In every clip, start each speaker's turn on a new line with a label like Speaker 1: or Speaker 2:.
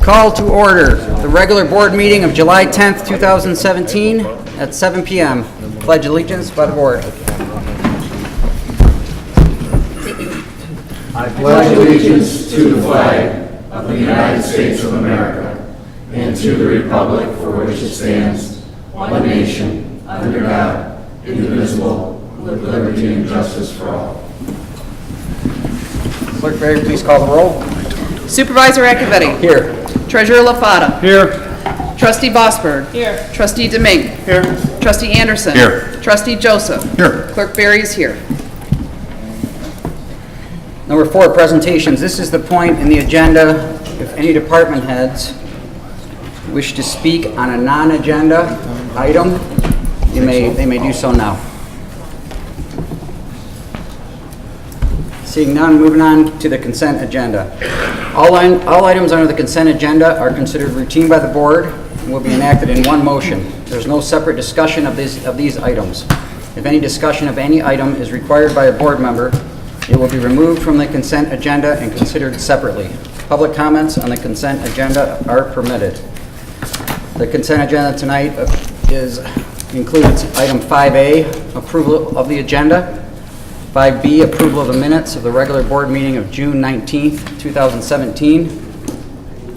Speaker 1: Call to order the regular board meeting of July 10th, 2017 at 7 p.m. Pledge allegiance by the board.
Speaker 2: I pledge allegiance to the flag of the United States of America and to the republic for which it stands, one nation, under God, indivisible, with liberty and justice for all.
Speaker 1: Clerk Berry, please call the roll.
Speaker 3: Supervisor Akivetti.
Speaker 1: Here.
Speaker 3: Treasurer LaFata.
Speaker 1: Here.
Speaker 3: Trustee Vosberg. Here. Trustee Demink.
Speaker 1: Here.
Speaker 3: Trustee Anderson.
Speaker 1: Here.
Speaker 3: Trustee Joseph.
Speaker 1: Here.
Speaker 3: Clerk Berry is here.
Speaker 1: Number 4, presentations. This is the point in the agenda if any department heads wish to speak on a non-agenda item, they may do so now. Seeing none, moving on to the consent agenda. All items under the consent agenda are considered routine by the board and will be enacted in one motion. There's no separate discussion of these items. If any discussion of any item is required by a board member, it will be removed from the consent agenda and considered separately. Public comments on the consent agenda are permitted. The consent agenda tonight includes item 5A, approval of the agenda, 5B, approval of the minutes of the regular board meeting of June 19th, 2017,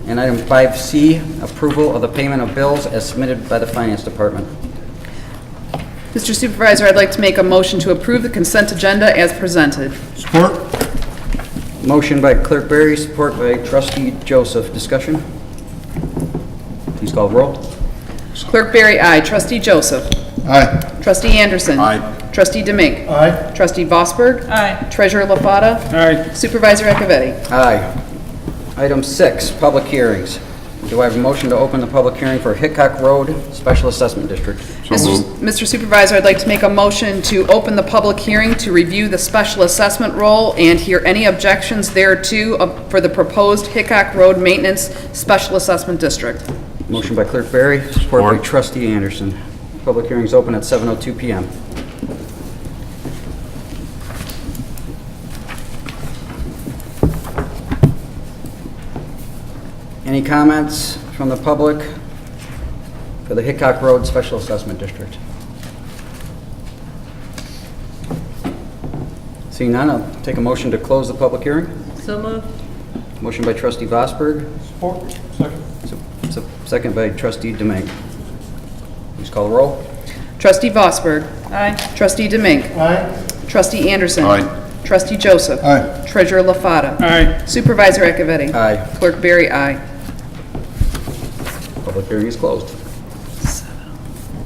Speaker 1: and item 5C, approval of the payment of bills as submitted by the Finance Department.
Speaker 3: Mr. Supervisor, I'd like to make a motion to approve the consent agenda as presented.
Speaker 4: Support.
Speaker 1: Motion by Clerk Berry, support by Trustee Joseph. Discussion? Please call the roll.
Speaker 3: Clerk Berry, aye. Trustee Joseph.
Speaker 4: Aye.
Speaker 3: Trustee Anderson.
Speaker 4: Aye.
Speaker 3: Trustee Demink.
Speaker 4: Aye.
Speaker 3: Trustee Vosberg. Aye. Treasurer LaFata.
Speaker 4: Aye.
Speaker 3: Supervisor Akivetti.
Speaker 1: Aye. Item 6, public hearings. Do I have a motion to open the public hearing for Hickok Road Special Assessment District?
Speaker 3: Mr. Supervisor, I'd like to make a motion to open the public hearing to review the special assessment roll and hear any objections thereto for the proposed Hickok Road Maintenance Special Assessment District.
Speaker 1: Motion by Clerk Berry, support by Trustee Anderson. Public hearing is open at 7:02 p.m. Any comments from the public for the Hickok Road Special Assessment District? Seeing none, I'll take a motion to close the public hearing.
Speaker 5: So moved.
Speaker 1: Motion by Trustee Vosberg.
Speaker 4: Support. Second.
Speaker 1: Second by Trustee Demink. Please call the roll.
Speaker 3: Trustee Vosberg.
Speaker 5: Aye.
Speaker 3: Trustee Demink.
Speaker 4: Aye.
Speaker 3: Trustee Anderson.
Speaker 4: Aye.
Speaker 3: Trustee Joseph.
Speaker 4: Aye.
Speaker 3: Treasurer LaFata.
Speaker 4: Aye.
Speaker 3: Supervisor Akivetti.
Speaker 1: Aye.
Speaker 3: Clerk Berry, aye.
Speaker 1: Public hearing is closed.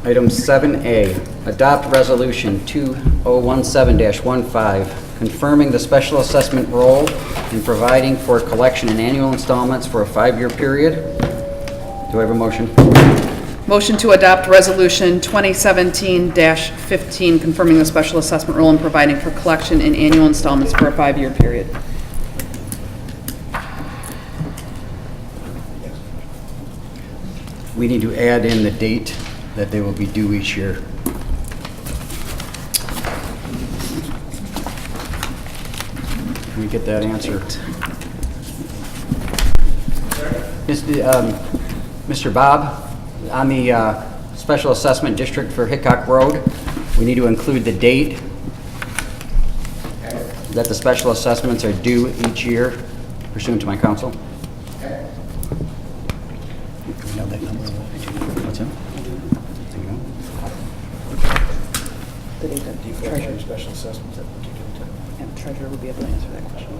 Speaker 1: Item 7A, adopt resolution 2017-15, confirming the special assessment role and providing for collection in annual installments for a 5-year period. Do I have a motion?
Speaker 3: Motion to adopt resolution 2017-15, confirming the special assessment role and providing for collection in annual installments for a 5-year period.
Speaker 1: We need to add in the date that they will be due each year. Can we get that answer? Mr. Bob, on the Special Assessment District for Hickok Road, we need to include the date that the special assessments are due each year pursuant to my counsel. What's that?
Speaker 3: The date that the treasurer
Speaker 4: Special assessments at particular time.
Speaker 3: and treasurer would be able to answer that question.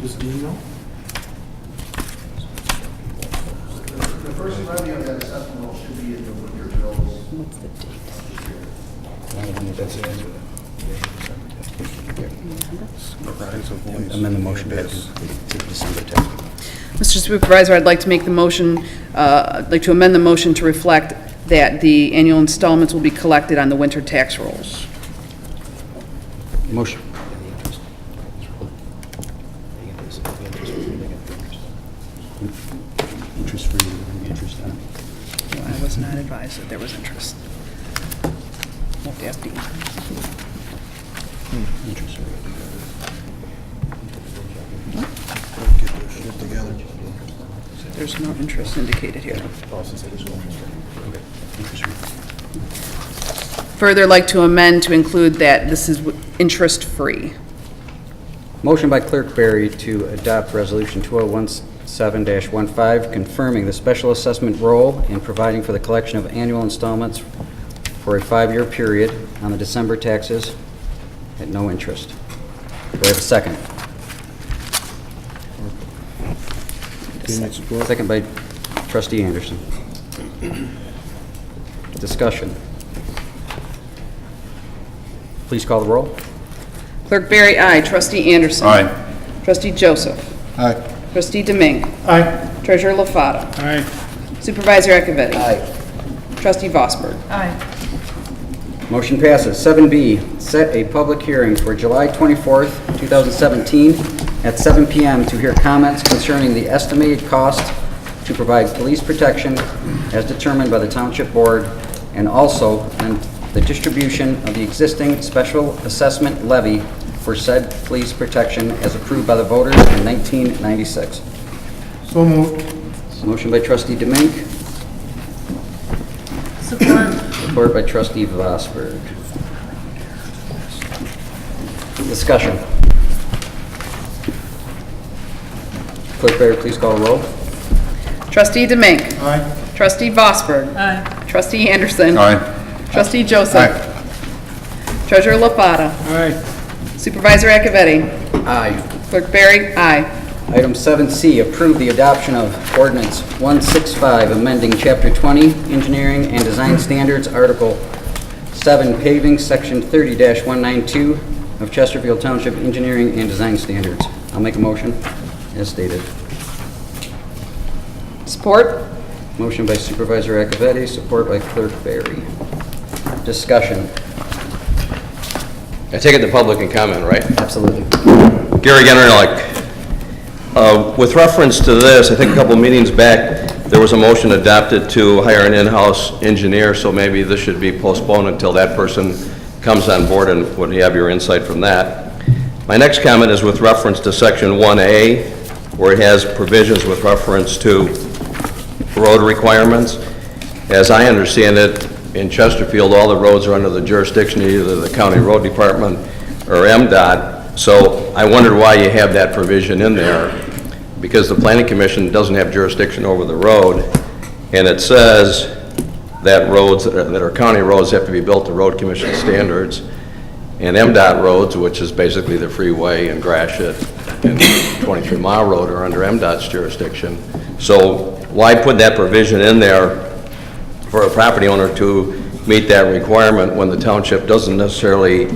Speaker 4: Just do you know?
Speaker 6: The first levy on that assessment roll should be in the winter bills.
Speaker 3: What's the date?
Speaker 4: That's it.
Speaker 1: Amend the motion to December 10th.
Speaker 3: Mr. Supervisor, I'd like to make the motion, I'd like to amend the motion to reflect that the annual installments will be collected on the winter tax rolls.
Speaker 1: Motion.
Speaker 4: Interest-free, interest on it.
Speaker 3: Well, I was not advised that there was interest. We'll have to ask Dean.
Speaker 4: Interest rate. Get together.
Speaker 3: There's no interest indicated here.
Speaker 4: Policy said there's no interest rate. Okay. Interest rate.
Speaker 3: Further, like to amend to include that this is interest-free.
Speaker 1: Motion by Clerk Barry to adopt Resolution 2017-15, confirming the special assessment role and providing for the collection of annual installments for a 5-year period on the December taxes at no interest. Do I have a second? Second by Trustee Anderson. Discussion. Please call the roll.
Speaker 3: Clerk Barry, aye. Trustee Anderson.
Speaker 2: Aye.
Speaker 3: Trustee Joseph.
Speaker 4: Aye.
Speaker 3: Trustee Demink.
Speaker 4: Aye.
Speaker 3: Treasurer LaFata.
Speaker 4: Aye.
Speaker 3: Supervisor Echeverry.
Speaker 1: Aye.
Speaker 3: Trustee Vosberg.
Speaker 5: Aye.
Speaker 1: Motion passes. 7B, set a public hearing for July 24th, 2017 at 7 p.m. to hear comments concerning the estimated cost to provide police protection as determined by the Township Board, and also on the distribution of the existing special assessment levy for said police protection as approved by the voters in 1996.
Speaker 4: So moved.
Speaker 1: Motion by Trustee Demink,
Speaker 5: Support.
Speaker 1: support by Trustee Vosberg. Discussion. Clerk Barry, please call the roll.
Speaker 3: Trustee Demink.
Speaker 4: Aye.
Speaker 3: Trustee Vosberg.
Speaker 5: Aye.
Speaker 3: Trustee Anderson.
Speaker 2: Aye.
Speaker 3: Trustee Joseph. Treasurer LaFata.
Speaker 4: Aye.
Speaker 3: Supervisor Echeverry.
Speaker 1: Aye.
Speaker 3: Clerk Barry, aye.
Speaker 1: Item 7C, approve the adoption of Ordinance 165, amending Chapter 20, Engineering and Design Standards, Article 7, Paving, Section 30-192 of Chesterfield Township Engineering and Design Standards. I'll make a motion, as stated.
Speaker 3: Support.
Speaker 1: Motion by Supervisor Echeverry, support by Clerk Barry. Discussion.
Speaker 7: I take it the public can comment, right?
Speaker 1: Absolutely.
Speaker 7: Gary Gennerlich. With reference to this, I think a couple meetings back, there was a motion adopted to hire an in-house engineer, so maybe this should be postponed until that person comes on board, and would you have your insight from that? My next comment is with reference to Section 1A, where it has provisions with reference to road requirements. As I understand it, in Chesterfield, all the roads are under the jurisdiction of either the County Road Department or MDOT. So I wondered why you have that provision in there, because the Planning Commission doesn't have jurisdiction over the road, and it says that roads that are county roads have to be built to Road Commission standards, and MDOT roads, which is basically the freeway and Gratiot and 23 Mile Road, are under MDOT's jurisdiction. So why put that provision in there for a property owner to meet that requirement when the township doesn't necessarily,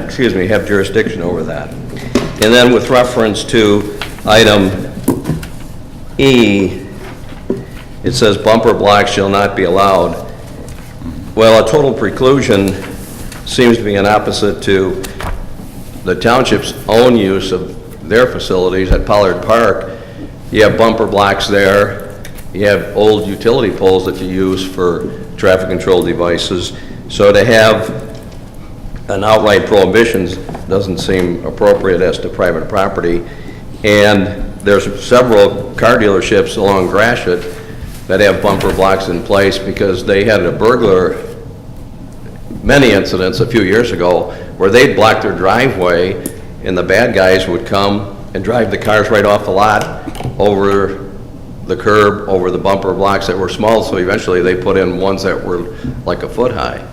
Speaker 7: excuse me, have jurisdiction over that? And then with reference to item E, it says bumper blocks shall not be allowed. Well, a total preclusion seems to be an opposite to the township's own use of their facilities at Pollard Park. You have bumper blocks there. You have old utility poles that you use for traffic control devices. So to have an outright prohibition doesn't seem appropriate as to private property. And there's several car dealerships along Gratiot that have bumper blocks in place because they had a burglar, many incidents a few years ago, where they'd block their driveway and the bad guys would come and drive the cars right off the lot over the curb, over the bumper blocks that were small, so eventually they put in ones that were like a foot high.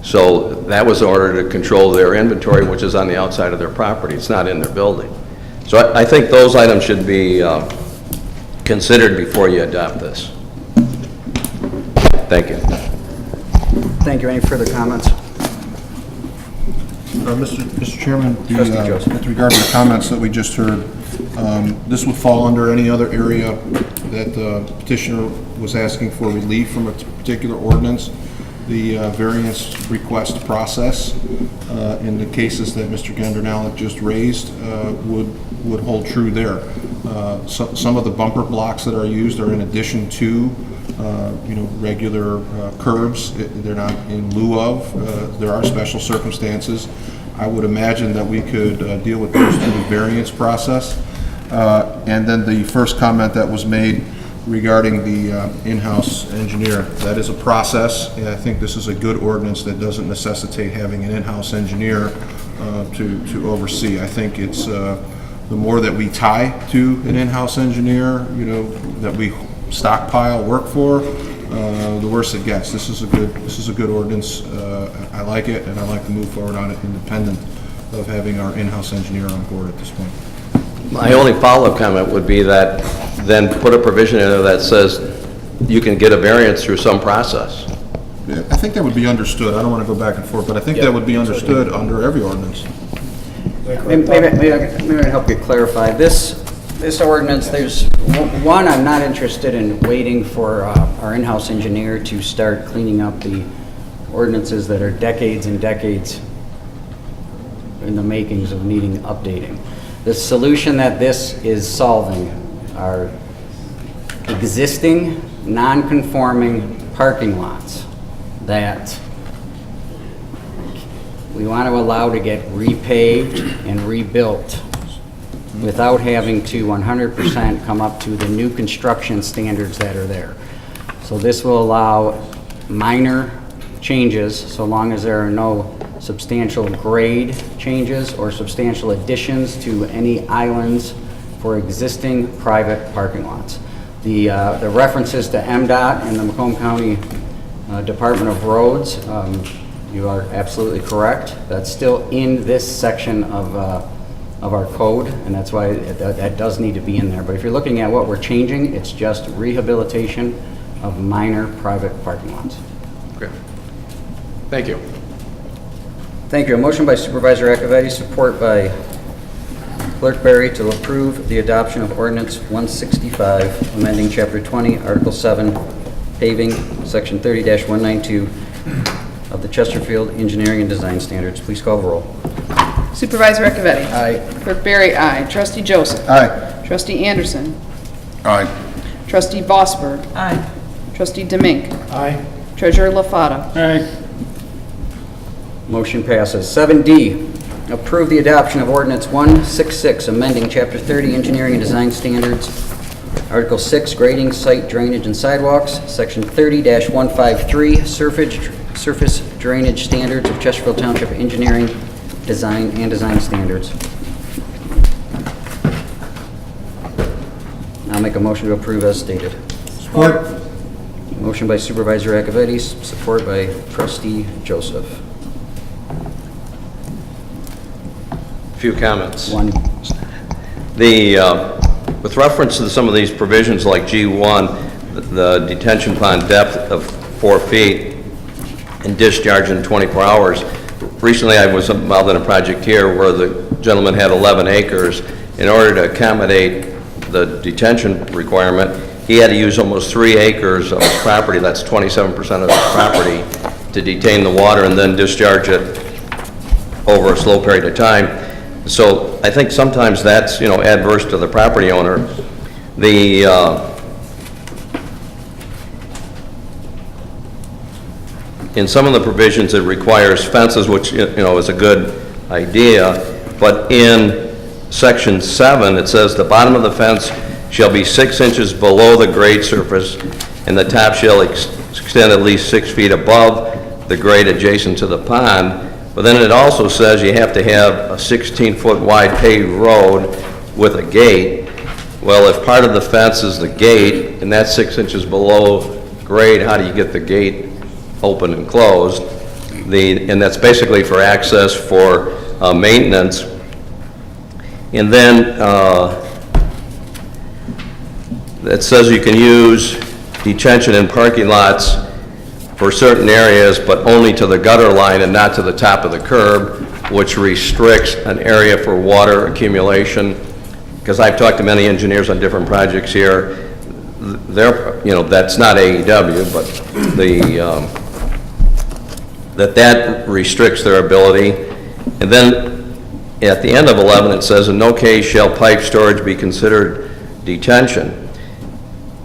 Speaker 7: So that was in order to control their inventory, which is on the outside of their property. It's not in their building. So I think those items should be considered before you adopt this. Thank you.
Speaker 1: Thank you. Any further comments?
Speaker 4: Mr. Chairman,
Speaker 1: Trustee Joseph.
Speaker 4: with regard to the comments that we just heard, this would fall under any other area that the petitioner was asking for relief from a particular ordinance. the variance request process in the cases that Mr. Gendernalik just raised would hold true there. Some of the bumper blocks that are used are in addition to regular curbs. They're not in lieu of. There are special circumstances. I would imagine that we could deal with those through the variance process. And then the first comment that was made regarding the in-house engineer, that is a process, and I think this is a good ordinance that doesn't necessitate having an in-house engineer to oversee. I think it's the more that we tie to an in-house engineer, that we stockpile work for, the worse it gets. This is a good ordinance. I like it, and I like to move forward on it independent of having our in-house engineer on board at this point.
Speaker 7: My only follow-up comment would be that then put a provision in there that says you can get a variance through some process.
Speaker 4: Yeah, I think that would be understood. I don't want to go back and forth, but I think that would be understood under every ordinance.
Speaker 1: Maybe I can help you clarify. This ordinance, there's one, I'm not interested in waiting for our in-house engineer to start cleaning up the ordinances that are decades and decades in the makings of needing updating. The solution that this is solving are existing non-conforming parking lots that we want to allow to get repaved and rebuilt without having to 100% come up to the new construction standards that are there. So this will allow minor changes so long as there are no substantial grade changes or substantial additions to any islands for existing private parking lots. The references to MDOT and the Macomb County Department of Roads, you are absolutely correct. That's still in this section of our code, and that's why that does need to be in there. But if you're looking at what we're changing, it's just rehabilitation of minor private parking lots.
Speaker 7: Okay. Thank you.
Speaker 1: Thank you. A motion by Supervisor Akavetti, support by Clerk Berry to approve the adoption of Ordinance 165, amending Chapter 20, Article 7, paving, Section 30-192 of the Chesterfield Engineering and Design Standards. Please call the roll.
Speaker 3: Supervisor Akavetti.
Speaker 1: Aye.
Speaker 3: Clerk Berry, aye. Trustee Joseph.
Speaker 4: Aye.
Speaker 3: Trustee Anderson.
Speaker 4: Aye.
Speaker 3: Trustee Vosberg.
Speaker 5: Aye.
Speaker 3: Trustee Demink.
Speaker 6: Aye.
Speaker 3: Treasurer LaFata.
Speaker 6: Aye.
Speaker 1: Motion passes. 7D, approve the adoption of Ordinance 166, amending Chapter 30, Engineering and Design Standards, Article 6, grading, site drainage, and sidewalks, Section 30-153, surface drainage standards of Chesterfield Township Engineering, Design, and Design Standards. I'll make a motion to approve as stated.
Speaker 6: Support.
Speaker 1: Motion by Supervisor Akavetti, support by Trustee Joseph.
Speaker 7: Few comments.
Speaker 1: One.
Speaker 7: With reference to some of these provisions like G1, the detention pond depth of 4 feet and discharge in 24 hours. Recently, I was involved in a project here where the gentleman had 11 acres. In order to accommodate the detention requirement, he had to use almost 3 acres of his property, that's 27% of his property, to detain the water and then discharge it over a slow period of time. So I think sometimes that's, adverse to the property owner. In some of the provisions, it requires fences, which, is a good idea, but in Section 7, it says the bottom of the fence shall be 6 inches below the grade surface, and the top shall extend at least 6 feet above the grade adjacent to the pond. But then it also says you have to have a 16-foot wide paved road with a gate. Well, if part of the fence is the gate, and that's 6 inches below grade, how do you get the gate open and closed? And that's basically for access for maintenance. And then it says you can use detention in parking lots for certain areas, but only to the gutter line and not to the top of the curb, which restricts an area for water accumulation. Because I've talked to many engineers on different projects here, that's not AEW, but that restricts their ability. And then at the end of 11, it says, in no case shall pipe storage be considered detention.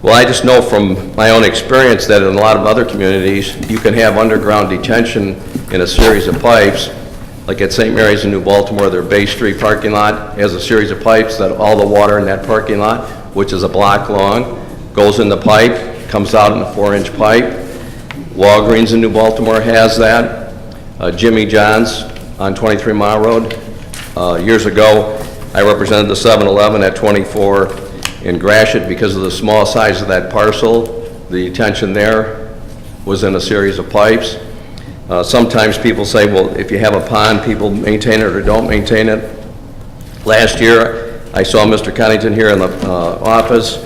Speaker 7: Well, I just know from my own experience that in a lot of other communities, you can have underground detention in a series of pipes. Like at St. Mary's in New Baltimore, their Bay Street parking lot has a series of pipes that all the water in that parking lot, which is a block long, goes in the pipe, comes out in a 4-inch pipe. Walgreens in New Baltimore has that. Jimmy John's on 23 Mile Road. Years ago, I represented the 7-Eleven at 24 in Gratiot. Because of the small size of that parcel, the detention there was in a series of pipes. Sometimes people say, well, if you have a pond, people maintain it or don't maintain it. Last year, I saw Mr. Connington here in the office.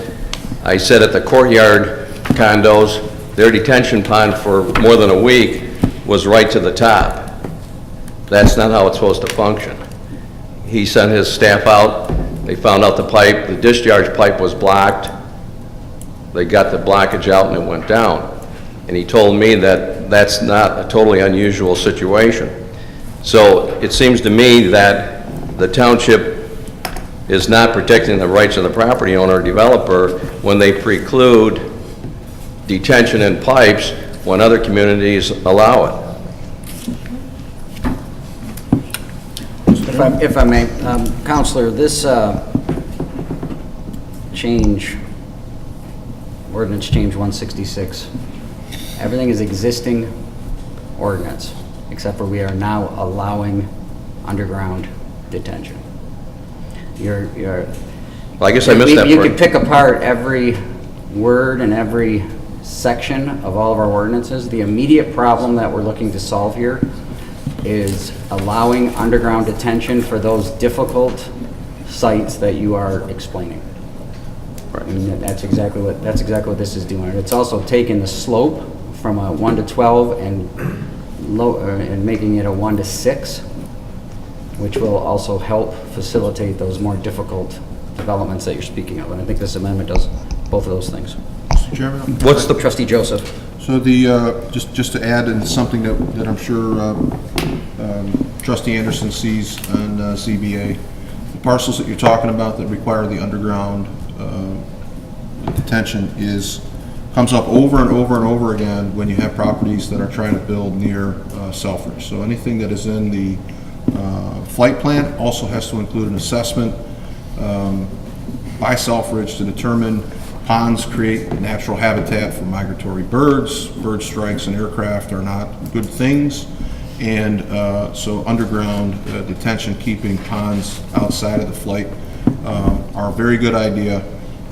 Speaker 7: I said at the Courtyard condos, their detention pond for more than a week was right to the top. That's not how it's supposed to function. He sent his staff out. They found out the discharge pipe was blocked. They got the blockage out and it went down. And he told me that that's not a totally unusual situation. So it seems to me that the township is not protecting the rights of the property owner or developer when they preclude detention in pipes when other communities allow it.
Speaker 1: If I may, Counselor, this ordinance change 166, everything is existing ordinance, except for we are now allowing underground detention.
Speaker 7: Well, I guess I missed that part.
Speaker 1: You could pick apart every word and every section of all of our ordinances. The immediate problem that we're looking to solve here is allowing underground detention for those difficult sites that you are explaining. And that's exactly what this is doing. It's also taking the slope from a 1 to 12 and making it a 1 to 6, which will also help facilitate those more difficult developments that you're speaking of. And I think this amendment does both of those things.
Speaker 4: Mr. Chairman?
Speaker 7: What's the
Speaker 1: Trustee Joseph?
Speaker 4: So the, just to add in something that I'm sure Trustee Anderson sees on CBA, the parcels that you're talking about that require the underground detention comes up over and over and over again when you have properties that are trying to build near Selfridge. So anything that is in the flight plan also has to include an assessment by Selfridge to determine ponds create natural habitat for migratory birds. Bird strikes and aircraft are not good things. And so underground detention, keeping ponds outside of the flight are a very good idea.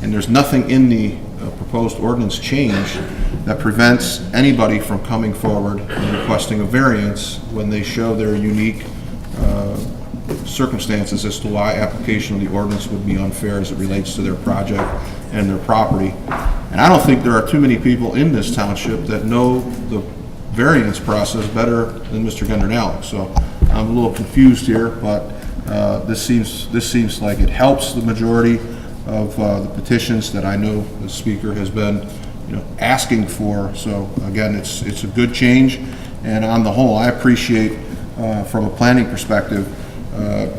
Speaker 4: And there's nothing in the proposed ordinance change that prevents anybody from coming forward and requesting a variance when they show their unique circumstances as to why application of the ordinance would be unfair as it relates to their project and their property. And I don't think there are too many people in this township that know the variance process better than Mr. Gendernalik. So I'm a little confused here, but this seems like it helps the majority of the petitions that I know the speaker has been, asking for. So again, it's a good change, and on the whole, I appreciate from a planning perspective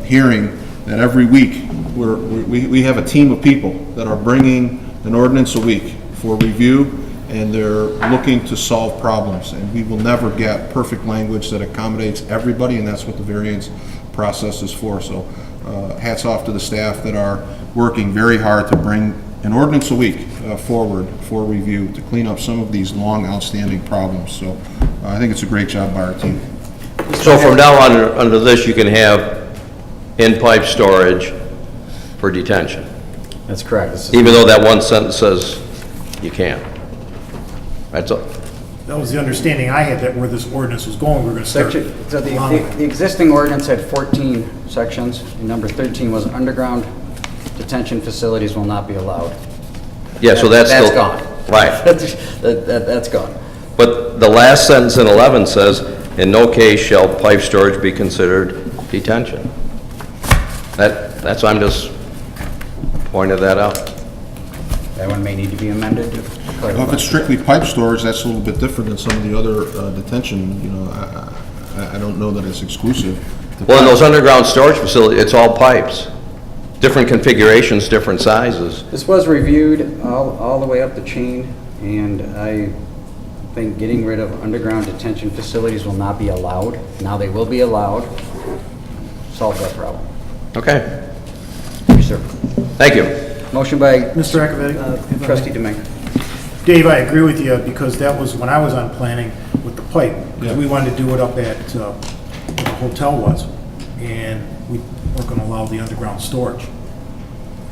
Speaker 4: hearing that every week we have a team of people that are bringing an ordinance a week for review, and they're looking to solve problems. And we will never get perfect language that accommodates everybody, and that's what the variance process is for. So hats off to the staff that are working very hard to bring an ordinance a week forward for review to clean up some of these long outstanding problems. So I think it's a great job by our team.
Speaker 7: So from now on, under this, you can have in-pipe storage for detention,
Speaker 1: That's correct.
Speaker 7: even though that one sentence says you can't. That's all.
Speaker 5: That was the understanding I had, that where this ordinance was going, we were going to start.
Speaker 1: So the existing ordinance had 14 sections. Number 13 was underground detention facilities will not be allowed.
Speaker 7: Yeah, so that's
Speaker 1: That's
Speaker 7: still...
Speaker 1: gone.
Speaker 7: Right.
Speaker 1: That's gone.
Speaker 7: But the last sentence in 11 says, in no case shall pipe storage be considered detention. That's why I'm just pointing that out.
Speaker 1: That one may need to be amended to
Speaker 4: Well, if
Speaker 1: clarify.
Speaker 4: it's strictly pipe storage, that's a little bit different than some of the other detention, I don't know that it's exclusive. to
Speaker 7: Well, in those
Speaker 4: pipe.
Speaker 7: underground storage facilities, it's all pipes. Different configurations, different sizes.
Speaker 1: This was reviewed all the way up the chain, and I think getting rid of underground detention facilities will not be allowed. Now they will be allowed. Solve that problem.
Speaker 7: Okay,
Speaker 1: Thank you, sir.
Speaker 7: thank you.
Speaker 1: Motion by
Speaker 5: Mr. Akavetti?
Speaker 1: trustee Deming.
Speaker 5: Dave, I agree with you, because that was when I was on planning with the pipe.
Speaker 4: Yeah.
Speaker 5: We wanted to do it up at, where the hotel was, and we weren't gonna allow the underground storage,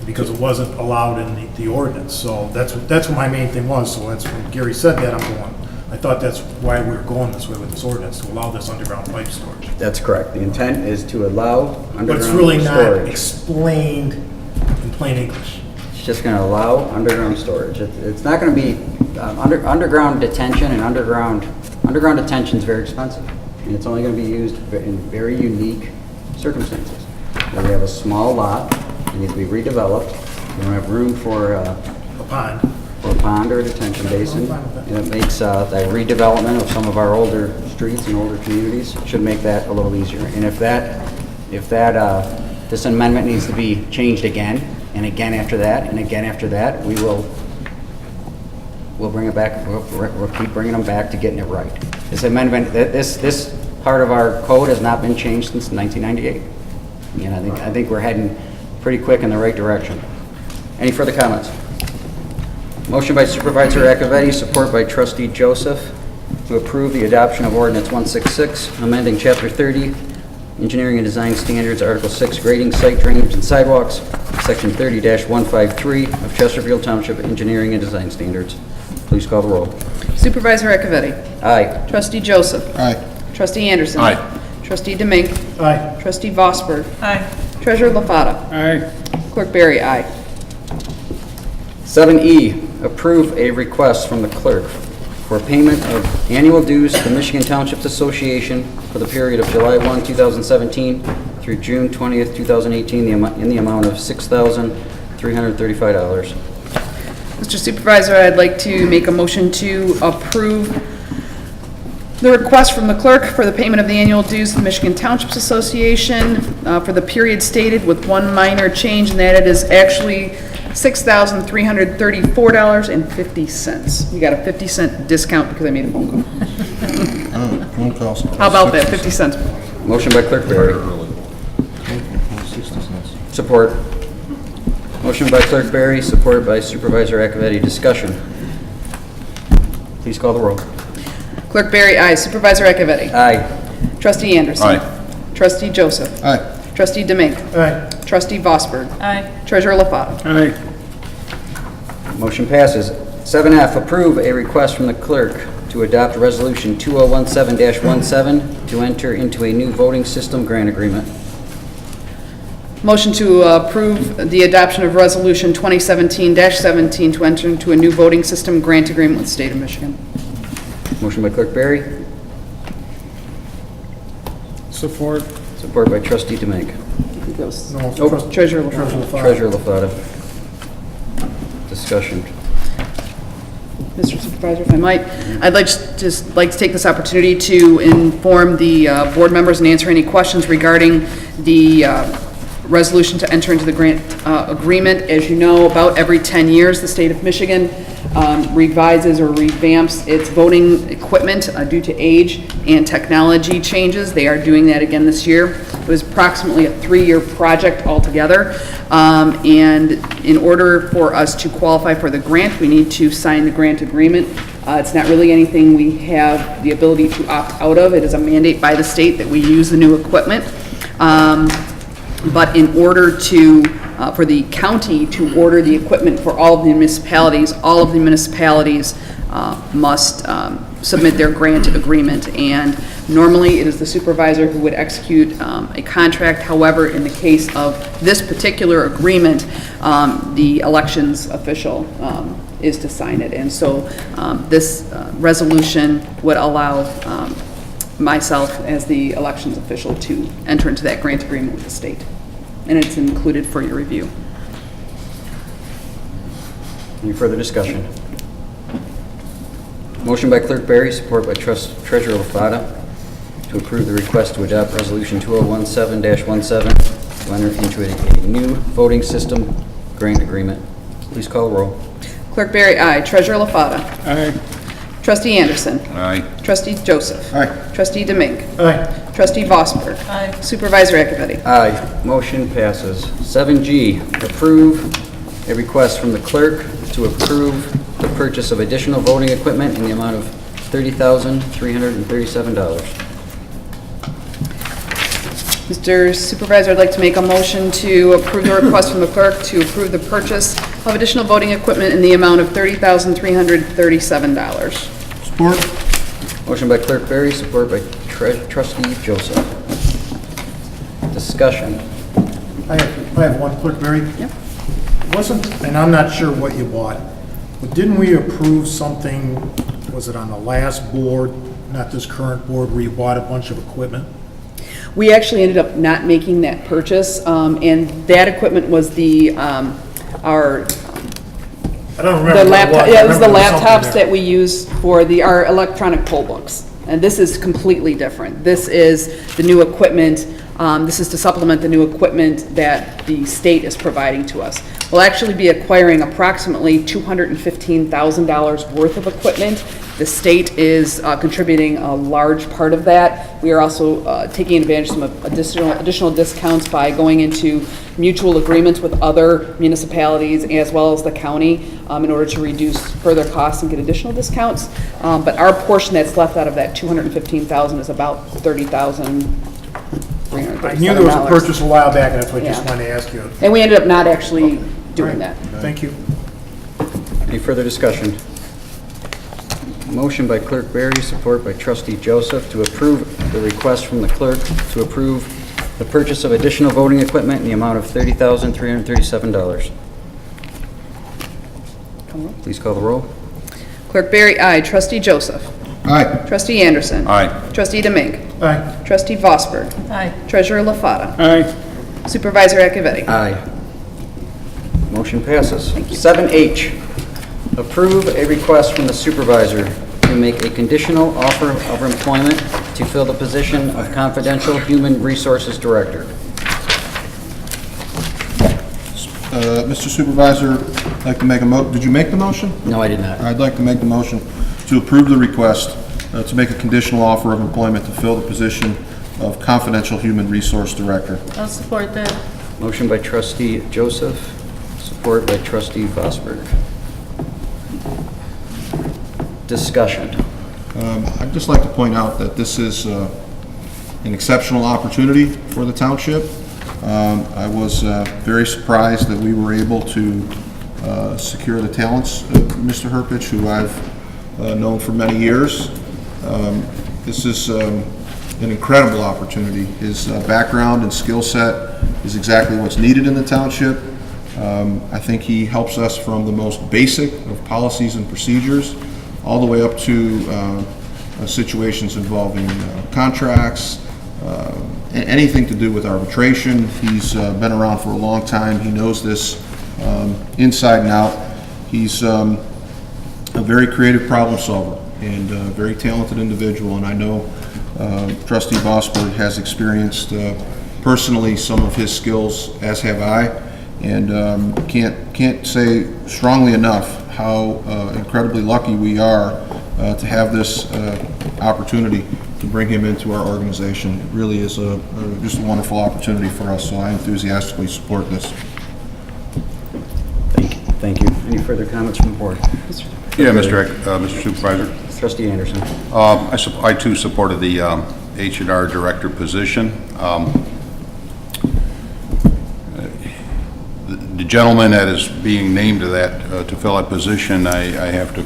Speaker 5: because it wasn't allowed in the ordinance, so that's what my main thing was, so that's when Gary said that, I'm going, I thought that's why we were going this way with this ordinance, to allow this underground pipe storage.
Speaker 1: That's correct. The intent is to allow underground storage.
Speaker 5: But it's really not explained in plain English.
Speaker 1: It's just going to allow underground storage. It's not going to be, underground detention and underground detention is very expensive. And it's only going to be used in very unique circumstances. Where we have a small lot, it needs to be redeveloped, we don't have room for
Speaker 5: A pond.
Speaker 1: a pond or a detention basin.
Speaker 5: I'm fine with that.
Speaker 1: And it makes the redevelopment of some of our older streets and older communities, should make that a little easier. And if this amendment needs to be changed again, and again after that, and again after that, we'll bring it back, we'll keep bringing them back to getting it right. This amendment, this part of our code has not been changed since 1998. And I think we're heading pretty quick in the right direction. Any further comments? Motion by Supervisor Akavetti, support by Trustee Joseph, to approve the adoption of Ordinance 166, amending Chapter 30, Engineering and Design Standards, Article 6, Grading, Site Drainage and Sidewalks, Section 30-153 of Chesterfield Township Engineering and Design Standards. Please call the roll.
Speaker 3: Supervisor Akavetti?
Speaker 1: Aye.
Speaker 3: Trustee Joseph?
Speaker 4: Aye.
Speaker 3: Trustee Anderson?
Speaker 7: Aye.
Speaker 3: Trustee Demink?
Speaker 5: Aye.
Speaker 3: Trustee Vosberg?
Speaker 8: Aye.
Speaker 3: Treasurer LaFata?
Speaker 8: Aye.
Speaker 3: Clerk Barry, aye.
Speaker 1: 7E, approve a request from the clerk for payment of annual dues to the Michigan Townships Association for the period of July 1, 2017 through June 20th, 2018, in the amount of $6,335.
Speaker 3: Mr. Supervisor, I'd like to make a motion to approve the request from the clerk for the payment of the annual dues to the Michigan Townships Association for the period stated, with one minor change, and that it is actually $6,334.50. We got a 50-cent discount because I made a phone call.
Speaker 4: Phone calls.
Speaker 3: How about that, 50 cents?
Speaker 1: Motion by Clerk Barry.
Speaker 4: 60 cents.
Speaker 1: Support. Motion by Clerk Barry, supported by Supervisor Akavetti. Discussion. Please call the roll.
Speaker 3: Clerk Barry, aye. Supervisor Akavetti?
Speaker 1: Aye.
Speaker 3: Trustee Anderson?
Speaker 7: Aye.
Speaker 3: Trustee Joseph?
Speaker 4: Aye.
Speaker 3: Trustee Demink?
Speaker 5: Aye.
Speaker 3: Trustee Vosberg?
Speaker 8: Aye.
Speaker 3: Treasurer LaFata?
Speaker 8: Aye.
Speaker 1: Motion passes. 7F, approve a request from the clerk to adopt Resolution 2017-17 to enter into a new voting system grant agreement.
Speaker 3: Motion to approve the adoption of Resolution 2017-17 to enter into a new voting system grant agreement with the State of Michigan.
Speaker 1: Motion by Clerk Barry,
Speaker 8: Support.
Speaker 1: support by Trustee Demink.
Speaker 5: No,
Speaker 1: Oh,
Speaker 3: Treasurer LaFata.
Speaker 5: Treasurer LaFata.
Speaker 1: Treasurer LaFata. Discussion.
Speaker 3: Mr. Supervisor, if I might, I'd like to take this opportunity to inform the board members and answer any questions regarding the resolution to enter into the grant agreement. As you know, about every 10 years, the state of Michigan revises or revamps its voting equipment due to age and technology changes. They are doing that again this year. It was approximately a 3-year project altogether. And in order for us to qualify for the grant, we need to sign the grant agreement. It's not really anything we have the ability to opt out of. It is a mandate by the state that we use the new equipment. But in order to, for the county to order the equipment for all of the municipalities must submit their grant agreement. And normally, it is the supervisor who would execute a contract. However, in the case of this particular agreement, the elections official is to sign it. And so this resolution would allow myself as the elections official to enter into that grant agreement with the state. And it's included for your review.
Speaker 1: Any further discussion? Motion by Clerk Barry, support by Treasurer LaFada, to approve the request to adopt Resolution 2017-17 to enter into a new voting system grant agreement. Please call the roll.
Speaker 3: Clerk Barry, aye. Treasurer LaFada.
Speaker 2: Aye.
Speaker 3: Trustee Anderson.
Speaker 2: Aye.
Speaker 3: Trustee Joseph.
Speaker 4: Aye.
Speaker 3: Trustee Demink.
Speaker 5: Aye.
Speaker 3: Trustee Vosberg.
Speaker 8: Aye.
Speaker 3: Supervisor Akavetti.
Speaker 1: Aye. Motion passes. 7G, approve a request from the clerk to approve the purchase of additional voting equipment in the amount of $30,337.
Speaker 3: Mr. Supervisor, I'd like to make a motion to approve the request from the clerk to approve the purchase of additional voting equipment in the amount of $30,337.
Speaker 4: Support?
Speaker 1: Motion by Clerk Barry, support by Trustee Joseph. Discussion.
Speaker 5: I have one, Clerk Barry.
Speaker 3: Yep.
Speaker 5: Wasn't, and I'm not sure what you bought, but didn't we approve something, was it on the last board, not this current board, where you bought a bunch of equipment?
Speaker 3: We actually ended up not making that purchase, and that equipment was the, our,
Speaker 5: I don't remember
Speaker 3: the
Speaker 5: what it was.
Speaker 3: laptop, yeah, it was the
Speaker 5: I remember something
Speaker 3: laptops
Speaker 5: there.
Speaker 3: that we use for our electronic poll books. And this is completely different. This is the new equipment, this is to supplement the new equipment that the state is providing to us. We'll actually be acquiring approximately $215,000 worth of equipment. The state is contributing a large part of that. We are also taking advantage of some additional discounts by going into mutual agreements with other municipalities as well as the county in order to reduce further costs and get additional discounts. But our portion that's left out of that $215,000 is about $30,337.
Speaker 5: I knew there was a purchase a while back, and that's why I just
Speaker 3: Yeah.
Speaker 5: wanted to ask you.
Speaker 3: And we ended up not actually doing that.
Speaker 5: Thank you.
Speaker 1: Any further discussion? Motion by Clerk Barry, support by Trustee Joseph, to approve the request from the clerk to approve the purchase of additional voting equipment in the amount of $30,337. Please call the roll.
Speaker 3: Clerk Barry, aye. Trustee Joseph.
Speaker 4: Aye.
Speaker 3: Trustee Anderson.
Speaker 2: Aye.
Speaker 3: Trustee Demink.
Speaker 5: Aye.
Speaker 3: Trustee Vosberg.
Speaker 8: Aye.
Speaker 3: Treasurer LaFada.
Speaker 2: Aye.
Speaker 3: Supervisor Akavetti.
Speaker 1: Aye. Motion passes. 7H, approve a request from the supervisor to make a conditional offer of employment to fill the position of confidential human resources director.
Speaker 4: Mr. Supervisor, I'd like to make did you make the motion?
Speaker 1: No, I did not.
Speaker 4: I'd like to make the motion to approve the request to make a conditional offer of employment to fill the position of confidential human resource director.
Speaker 8: I'll support that.
Speaker 1: Motion by Trustee Joseph, support by Trustee Vosberg. Discussion.
Speaker 4: I'd just like to point out that this is an exceptional opportunity for the township. I was very surprised that we were able to secure the talents of Mr. Herpich, who I've known for many years. This is an incredible opportunity. His background and skill set is exactly what's needed in the township. I think he helps us from the most basic of policies and procedures all the way up to situations involving contracts, anything to do with arbitration. He's been around for a long time. He knows this inside and out. He's a very creative problem solver and a very talented individual, and I know Trustee Vosberg has experienced personally some of his skills, as have I, and can't say strongly enough how incredibly lucky we are to have this opportunity to bring him into our organization. It really is just a wonderful opportunity for us, so I enthusiastically support this.
Speaker 1: Thank you. Any further comments from the board?
Speaker 2: Yeah, Mr. Supervisor.
Speaker 1: Trustee Anderson.
Speaker 2: I too supported the H&R Director position. The gentleman that is being named to that, to fill that position, I have to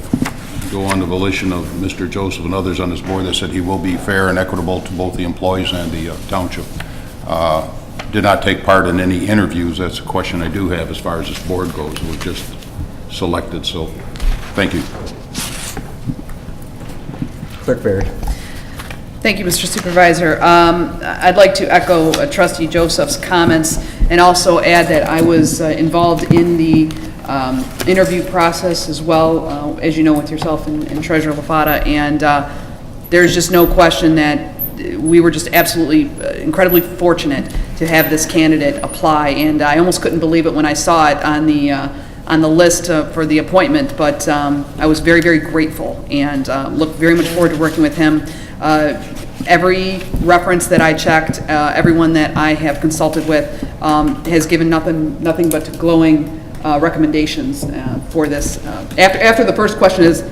Speaker 2: go on the volition of Mr. Joseph and others on this board that said he will be fair and equitable to both the employees and the township. Did not take part in any interviews. That's a question I do have as far as this board goes. It was just selected, so thank you.
Speaker 1: Clerk Barry.
Speaker 3: Thank you, Mr. Supervisor. I'd like to echo Trustee Joseph's comments and also add that I was involved in the interview process as well, as you know, with yourself and Treasurer LaFata, and there's just no question that we were just absolutely incredibly fortunate to have this candidate apply, and I almost couldn't believe it when I saw it on the list for the appointment, but I was very, very grateful and look very much forward to working with him. Every reference that I checked, everyone that I have consulted with has given nothing but glowing recommendations for this. After the first question is,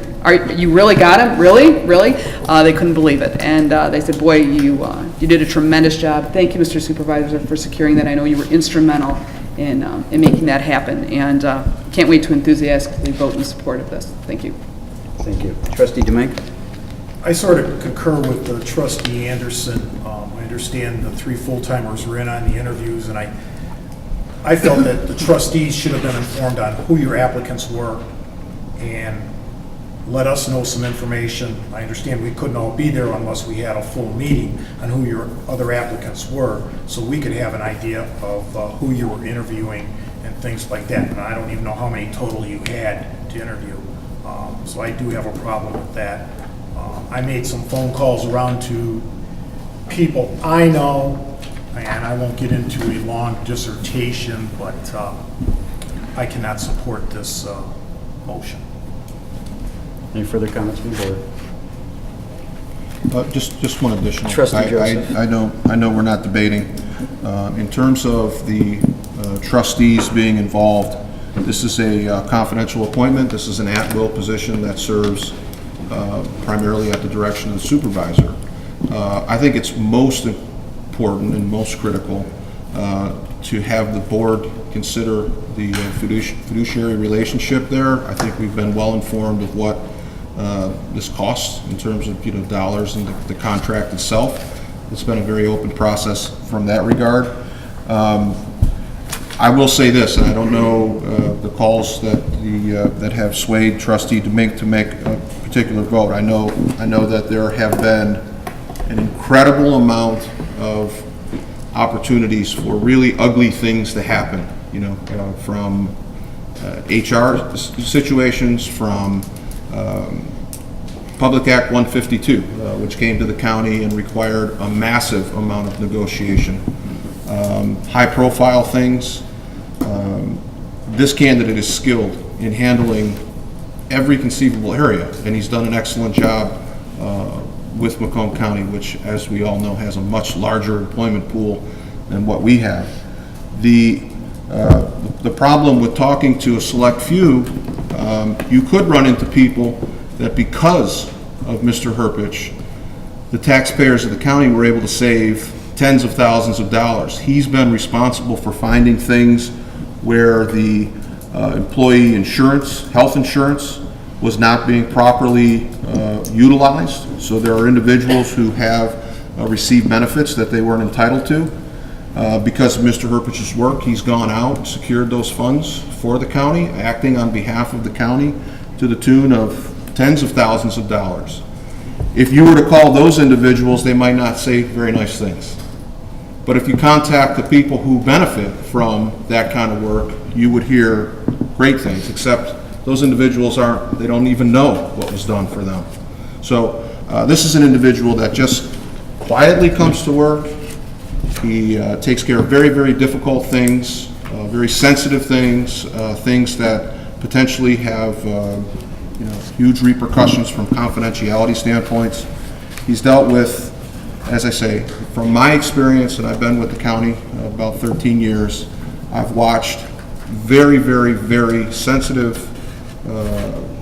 Speaker 3: you really got him? Really? They couldn't believe it. And they said, boy, you did a tremendous job. Thank you, Mr. Supervisor, for securing that. I know you were instrumental in making that happen. And can't wait to enthusiastically vote in support of this. Thank you.
Speaker 1: Thank you. Trustee Domingue?
Speaker 5: I sort of concur with Trustee Anderson. I understand the 3 full-timers were in on the interviews, and I felt that the trustees should have been informed on who your applicants were and let us know some information. I understand we couldn't all be there unless we had a full meeting on who your other applicants were, so we could have an idea of who you were interviewing and things like that. And I don't even know how many total you had to interview. So I do have a problem with that. I made some phone calls around to people I know, and I won't get into a long dissertation, but I cannot support this motion.
Speaker 1: Any further comments from the board?
Speaker 4: Just one additional.
Speaker 1: Trustee Joseph.
Speaker 4: I know we're not debating. In terms of the trustees being involved, this is a confidential appointment. This is an at-will position that serves primarily at the direction of the supervisor. I think it's most important and most critical to have the board consider the fiduciary relationship there. I think we've been well informed of what this costs in terms of dollars and the contract itself. It's been a very open process from that regard. I will say this, and I don't know the calls that have swayed Trustee Domingue to make a particular vote. I know that there have been an incredible amount of opportunities for really ugly things to happen, from HR situations, from Public Act 152, which came to the county and required a massive amount of negotiation. High-profile things. This candidate is skilled in handling every conceivable area, and he's done an excellent job with Macomb County, which, as we all know, has a much larger employment pool than what we have. The problem with talking to a select few, you could run into people that because of Mr. Herpich, the taxpayers of the county were able to save tens of thousands of dollars. He's been responsible for finding things where the employee insurance, health insurance, was not being properly utilized. So there are individuals who have received benefits that they weren't entitled to. Because of Mr. Herpich's work, he's gone out and secured those funds for the county, acting on behalf of the county to the tune of tens of thousands of dollars. If you were to call those individuals, they might not say very nice things. But if you contact the people who benefit from that kind of work, you would hear great things, except those individuals they don't even know what was done for them. So this is an individual that just quietly comes to work. He takes care of very, very difficult things, very sensitive things, things that potentially have huge repercussions from confidentiality standpoints. He's dealt with, as I say, from my experience, and I've been with the county about 13 years, I've watched very, very, very sensitive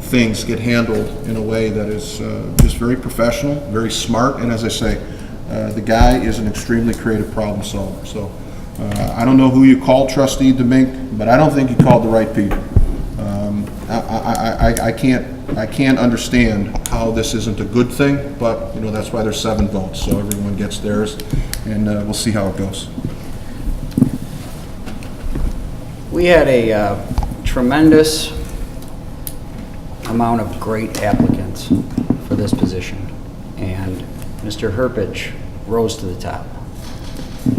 Speaker 4: things get handled in a way that is just very professional, very smart, and as I say, the guy is an extremely creative problem solver. So I don't know who you called, Trustee Domingue, but I don't think you called the right people. I can't understand how this isn't a good thing, but that's why there's 7 votes, so everyone gets theirs, and we'll see how it goes.
Speaker 1: We had a tremendous amount of great applicants for this position, and Mr. Herpich rose to the top.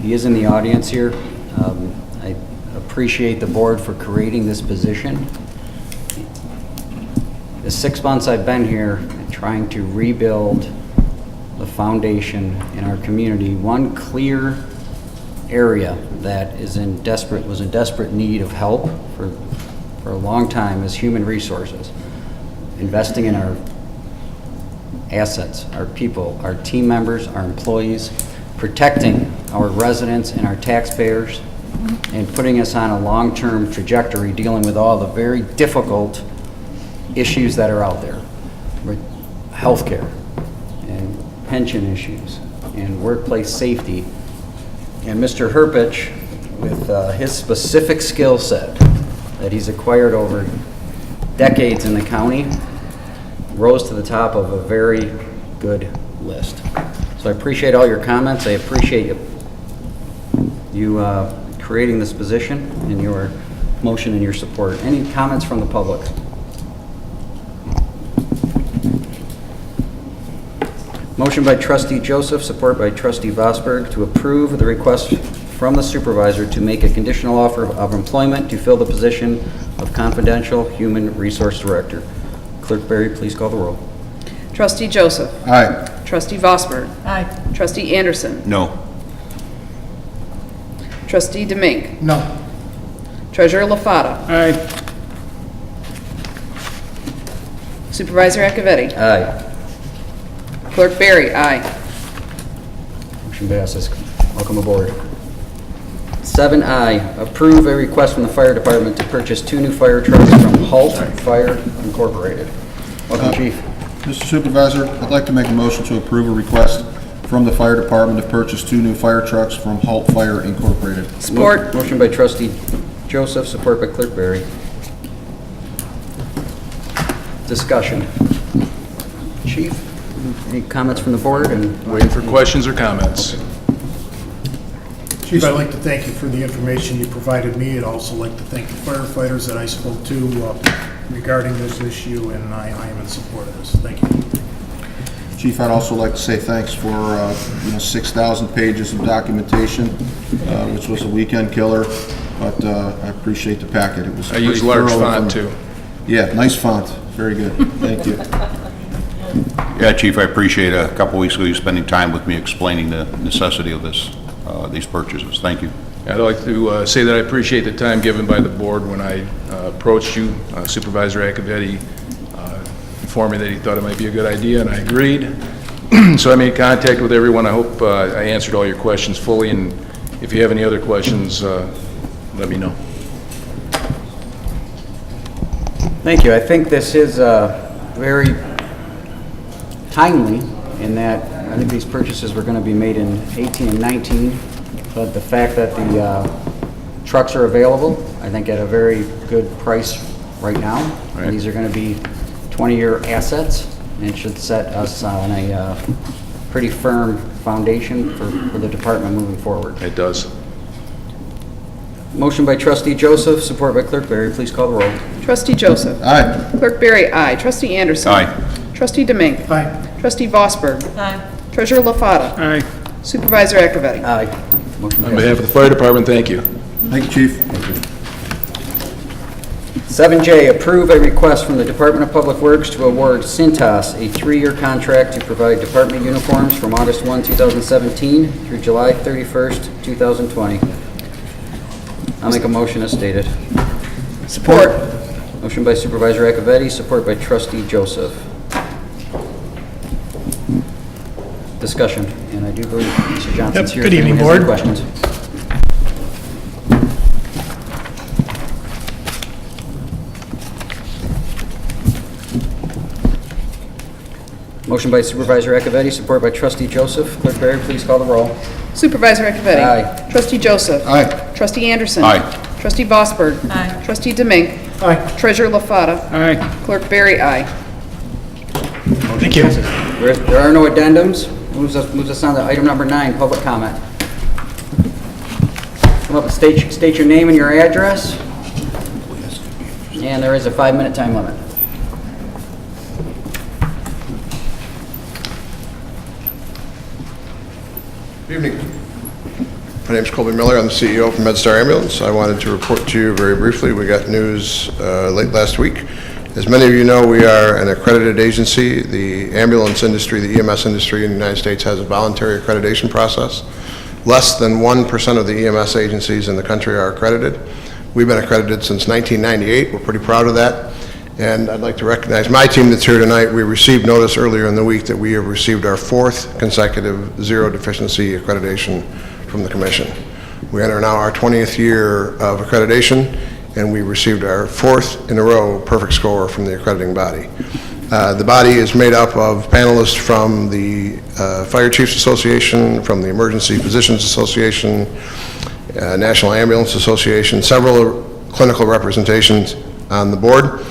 Speaker 1: He is in the audience here. I appreciate the board for creating this position. The 6 months I've been here, trying to rebuild the foundation in our community, one clear area that was in desperate need of help for a long time is human resources. Investing in our assets, our people, our team members, our employees, protecting our residents and our taxpayers, and putting us on a long-term trajectory dealing with all the very difficult issues that are out there, with healthcare and pension issues and workplace safety. And Mr. Herpich, with his specific skill set that he's acquired over decades in the county, rose to the top of a very good list. So I appreciate all your comments. I appreciate you creating this position and your motion and your support. Any comments from the public? Motion by Trustee Joseph, support by Trustee Vosberg, to approve the request from the supervisor to make a conditional offer of employment to fill the position of confidential human resource director. Clerk Berry, please call the roll.
Speaker 3: Trustee Joseph.
Speaker 4: Aye.
Speaker 3: Trustee Vosberg.
Speaker 8: Aye.
Speaker 3: Trustee Anderson.
Speaker 2: No.
Speaker 3: Trustee Demink.
Speaker 5: No.
Speaker 3: Treasurer LaFata.
Speaker 5: Aye.
Speaker 3: Supervisor Akavetti.
Speaker 1: Aye.
Speaker 3: Clerk Berry, aye.
Speaker 1: Motion passes. Welcome aboard. 7I, approve a request from the fire department to purchase 2 new fire trucks from Halt Fire Incorporated. Welcome, Chief.
Speaker 4: Mr. Supervisor, I'd like to make a motion to approve a request from the fire department to purchase 2 new fire trucks from Halt Fire Incorporated.
Speaker 3: Support.
Speaker 1: Motion by Trustee Joseph, support by Clerk Berry. Discussion. Chief, any comments from the board? And
Speaker 9: Waiting for questions or comments.
Speaker 5: Chief, I'd like to thank you for the information you provided me. I'd also like to thank the firefighters that I spoke to regarding this issue, and I am in support of this. Thank you.
Speaker 4: Chief, I'd also like to say thanks for 6,000 pages of documentation, which was a weekend killer, but I appreciate the packet. It was
Speaker 9: I use
Speaker 4: pretty
Speaker 9: large
Speaker 4: thorough
Speaker 9: font
Speaker 4: and-
Speaker 9: too.
Speaker 4: Yeah, nice font. Very good. Thank you.
Speaker 2: Yeah, Chief, I appreciate a couple weeks ago you spending time with me explaining the necessity of these purchases. Thank you.
Speaker 9: I'd like to say that I appreciate the time given by the board when I approached you. Supervisor Akavetti informed me that he thought it might be a good idea, and I agreed. So I made contact with everyone. I hope I answered all your questions fully, and if you have any other questions, let me know.
Speaker 1: Thank you. I think this is very timely in that I think these purchases were going to be made in 18 and 19, but the fact that the trucks are available, I think at a very good price right now.
Speaker 9: Right.
Speaker 1: These are going to be 20-year assets and should set us on a pretty firm foundation for the department moving forward.
Speaker 9: It does.
Speaker 1: Motion by Trustee Joseph, support by Clerk Berry. Please call the roll.
Speaker 3: Trustee Joseph.
Speaker 4: Aye.
Speaker 3: Clerk Berry, aye. Trustee Anderson.
Speaker 2: Aye.
Speaker 3: Trustee Demink.
Speaker 5: Aye.
Speaker 3: Trustee Vosberg.
Speaker 8: Aye.
Speaker 3: Treasurer LaFata.
Speaker 5: Aye.
Speaker 3: Supervisor Akavetti.
Speaker 1: Aye. Motion
Speaker 9: On
Speaker 1: passes.
Speaker 9: behalf of the fire department, thank you.
Speaker 4: Thank you, Chief.
Speaker 1: 7J, approve a request from the Department of Public Works to award Cintas a 3-year contract to provide department uniforms from August 1, 2017 through July 31st, 2020. I'll make a motion as stated.
Speaker 3: Support.
Speaker 1: Motion by Supervisor Akavetti, support by Trustee Joseph. Discussion, and I do believe Mr. Johnson's here.
Speaker 5: Good
Speaker 1: if
Speaker 5: evening,
Speaker 1: anyone has any
Speaker 5: Board.
Speaker 1: questions. Motion by Supervisor Akavetti, support by Trustee Joseph. Clerk Berry, please call the roll.
Speaker 3: Supervisor Akavetti.
Speaker 1: Aye.
Speaker 3: Trustee Joseph.
Speaker 4: Aye.
Speaker 3: Trustee Anderson.
Speaker 2: Aye.
Speaker 3: Trustee Vosberg.
Speaker 8: Aye.
Speaker 3: Trustee Demink.
Speaker 5: Aye.
Speaker 3: Treasurer LaFata.
Speaker 5: Aye.
Speaker 3: Clerk Berry, aye.
Speaker 5: Thank you.
Speaker 1: There are no addendums. Moves us on to item number 9, public comment. Come up and state your name and your address. And there is a 5-minute time limit.
Speaker 10: Good evening.
Speaker 8: My name is Colby Miller. I'm the CEO from MedStar Ambulance. I wanted to report to you very briefly. We got news late last week. As many of you know, we are an accredited agency. The ambulance industry, the EMS industry in the United States has a voluntary accreditation process. Less than 1% of the EMS agencies in the country are accredited. We've been accredited since 1998. We're pretty proud of that. And I'd like to recognize my team that's here tonight. We received notice earlier in the week that we have received our 4th consecutive zero deficiency accreditation from the Commission. We enter now our 20th year of accreditation, and we received our 4th in a row perfect score from the accrediting body. The body is made up of panelists from the Fire Chiefs Association, from the Emergency Physicians Association, National Ambulance Association, several clinical representations on the board.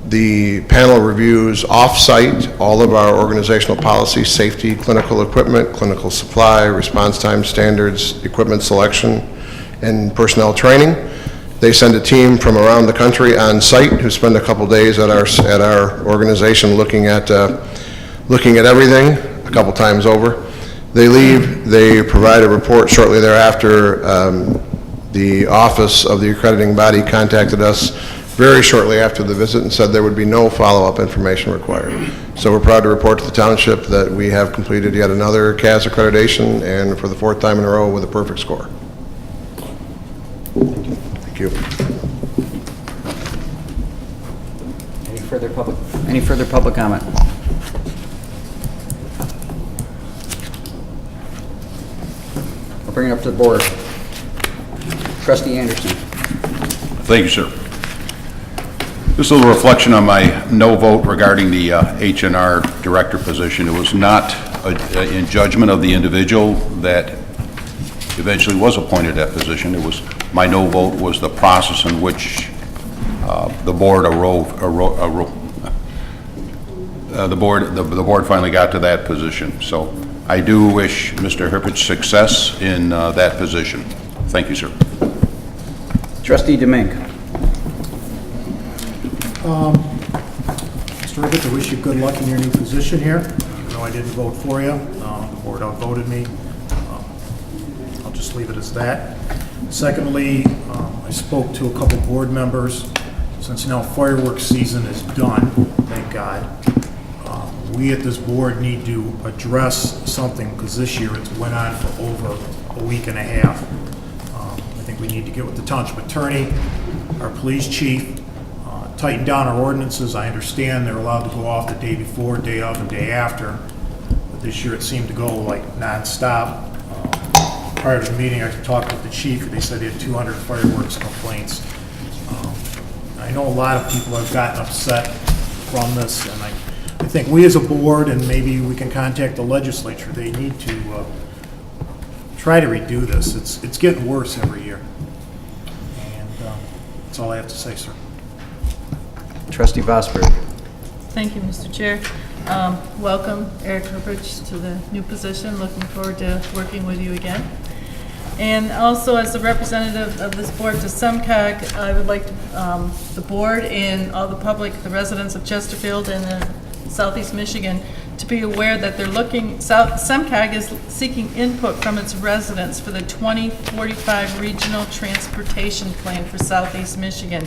Speaker 8: The panel reviews off-site all of our organizational policy, safety, clinical equipment, clinical supply, response time standards, equipment selection, and personnel training. They send a team from around the country on site who spend a couple days at our organization looking at everything a couple times over. They leave, they provide a report shortly thereafter. The office of the accrediting body contacted us very shortly after the visit and said there would be no follow-up information required. So we're proud to report to the township that we have completed yet another CAS accreditation, and for the 4th time in a row with a perfect score. Thank you.
Speaker 1: Any further public comment? I'll bring it up to the board. Trustee Anderson.
Speaker 10: Thank you, sir. Just a little reflection on my no vote regarding the H&R director position. It was not in judgment of the individual that eventually was appointed that position. It was, my no vote was the process in which the board finally got to that position. So I do wish Mr. Herpich success in that position. Thank you, sir.
Speaker 1: Trustee Demink.
Speaker 5: Mr. Ribbit, I wish you good luck in your new position here. Even though I didn't vote for you, the board outvoted me. I'll just leave it as that. Secondly, I spoke to a couple board members. Since now fireworks season is done, thank God, we at this board need to address something, because this year it's went on for over a week and a half. I think we need to get with the township attorney, our police chief, tighten down our ordinances. I understand they're allowed to go off the day before, day of, and day after, but this year it seemed to go like nonstop. Prior to the meeting, I talked with the chief, they said they had 200 fireworks complaints. I know a lot of people have gotten upset from this, and I think we as a board, and maybe we can contact the legislature, they need to try to redo this. It's getting worse every year. And that's all I have to say, sir.
Speaker 1: Trustee Vosberg.
Speaker 11: Thank you, Mr. Chair. Welcome, Eric Herpich, to the new position. Looking forward to working with you again. And also, as a representative of this board to SEMCOG, I would like the board and all the public, the residents of Chesterfield and Southeast Michigan, to be aware that they're looking, SEMCOG is seeking input from its residents for the 2045 Regional Transportation Plan for Southeast Michigan.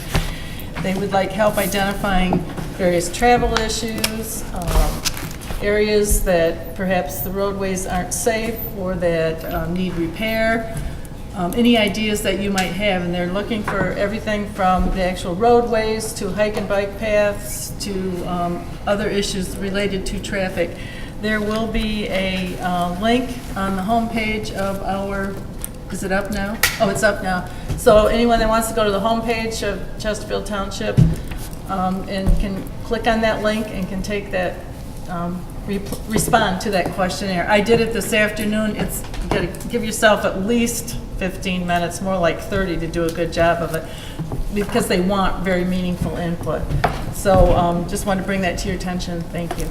Speaker 11: They would like help identifying various travel issues, areas that perhaps the roadways aren't safe or that need repair, any ideas that you might have. And they're looking for everything from the actual roadways to hike and bike paths to other issues related to traffic. There will be a link on the homepage of our, is it up now? Oh, it's up now. So anyone that wants to go to the homepage of Chesterfield Township and can click on that link and can take that, respond to that questionnaire. I did it this afternoon. It's, you gotta give yourself at least 15 minutes, more like 30 to do a good job of it, because they want very meaningful input. So just wanted to bring that to your attention. Thank you.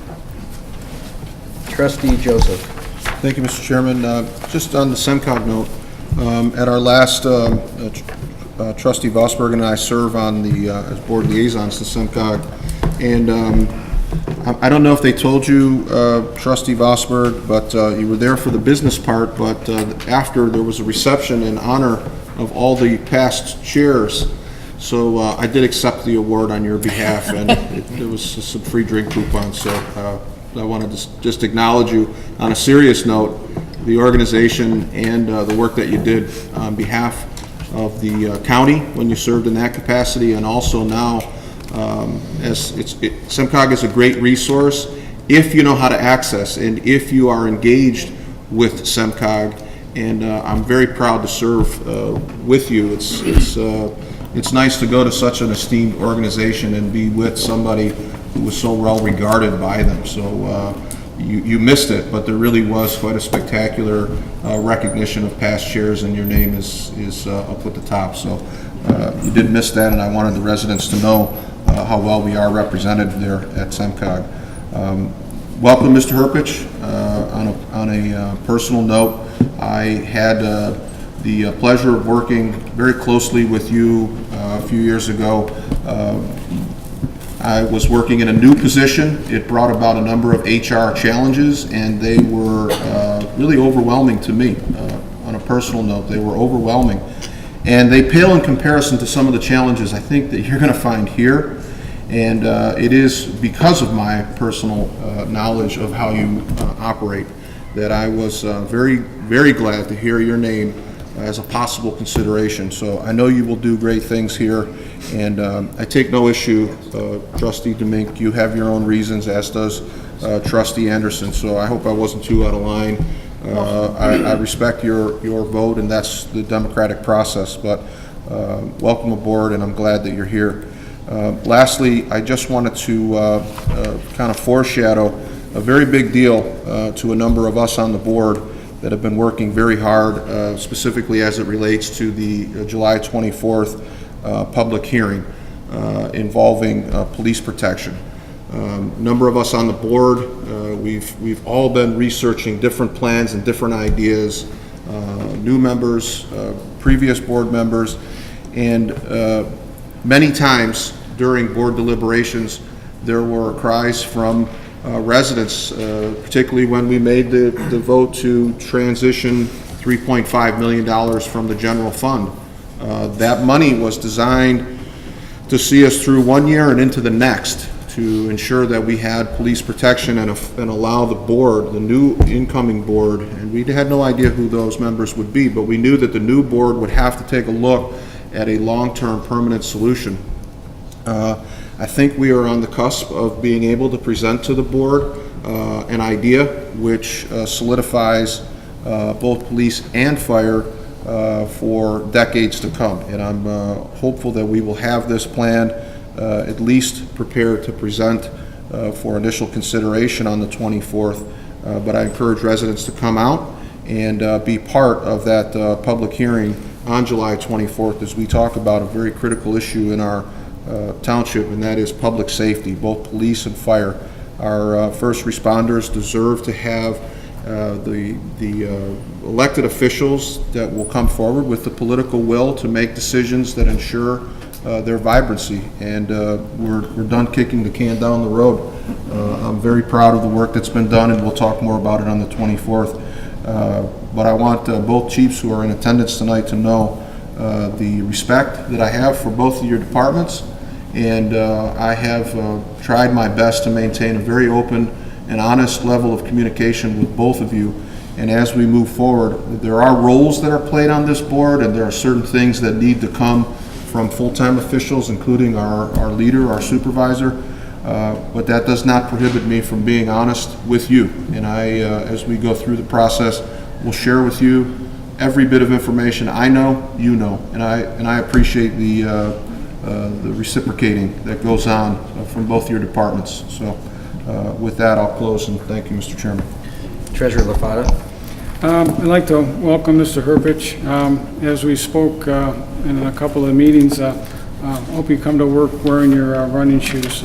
Speaker 1: Trustee Joseph.
Speaker 4: Thank you, Mr. Chairman. Just on the SEMCOG note, at our last, Trustee Vosberg and I serve on the, as board liaisons to SEMCOG, and I don't know if they told you, Trustee Vosberg, but you were there for the business part, but after, there was a reception in honor of all the past chairs. So I did accept the award on your behalf, and there was some free drink coupons, so I wanted to just acknowledge you. On a serious note, the organization and the work that you did on behalf of the county when you served in that capacity, and also now, SEMCOG is a great resource if you know how to access and if you are engaged with SEMCOG, and I'm very proud to serve with you. It's nice to go to such an esteemed organization and be with somebody who was so well regarded by them. So you missed it, but there really was quite a spectacular recognition of past chairs, and your name is up at the top. So you did miss that, and I wanted the residents to know how well we are represented there at SEMCOG. Welcome, Mr. Herpich. On a personal note, I had the pleasure of working very closely with you a few years ago. I was working in a new position. It brought about a number of HR challenges, and they were really overwhelming to me. On a personal note, they were overwhelming. And they pale in comparison to some of the challenges I think that you're going to find here. And it is because of my personal knowledge of how you operate that I was very, very glad to hear your name as a possible consideration. So I know you will do great things here, and I take no issue, Trustee Demink. You have your own reasons, as does Trustee Anderson, so I hope I wasn't too out of line. I respect your vote, and that's the democratic process, but welcome aboard, and I'm glad that you're here. Lastly, I just wanted to kind of foreshadow a very big deal to a number of us on the board that have been working very hard, specifically as it relates to the July 24th public hearing involving police protection. A number of us on the board, we've all been researching different plans and different ideas, new members, previous board members, and many times during board deliberations, there were cries from residents, particularly when we made the vote to transition $3.5 million from the general fund. That money was designed to see us through one year and into the next, to ensure that we had police protection and allow the board, the new incoming board, and we had no idea who those members would be, but we knew that the new board would have to take a look at a long-term permanent solution. I think we are on the cusp of being able to present to the board an idea which solidifies both police and fire for decades to come. And I'm hopeful that we will have this plan at least prepared to present for initial consideration on the 24th. But I encourage residents to come out and be part of that public hearing on July 24th as we talk about a very critical issue in our township, and that is public safety, both police and fire. Our first responders deserve to have the elected officials that will come forward with the political will to make decisions that ensure their vibrancy, and we're done kicking the can down the road. I'm very proud of the work that's been done, and we'll talk more about it on the 24th. But I want both chiefs who are in attendance tonight to know the respect that I have for both of your departments, and I have tried my best to maintain a very open and honest level of communication with both of you. And as we move forward, there are roles that are played on this board, and there are certain things that need to come from full-time officials, including our leader, our supervisor, but that does not prohibit me from being honest with you. And I, as we go through the process, will share with you every bit of information I know, you know, and I appreciate the reciprocating that goes on from both your departments. So with that, I'll close, and thank you, Mr. Chairman.
Speaker 1: Treasurer LaFata.
Speaker 12: I'd like to welcome Mr. Herpich. As we spoke in a couple of meetings, hope you come to work wearing your running shoes.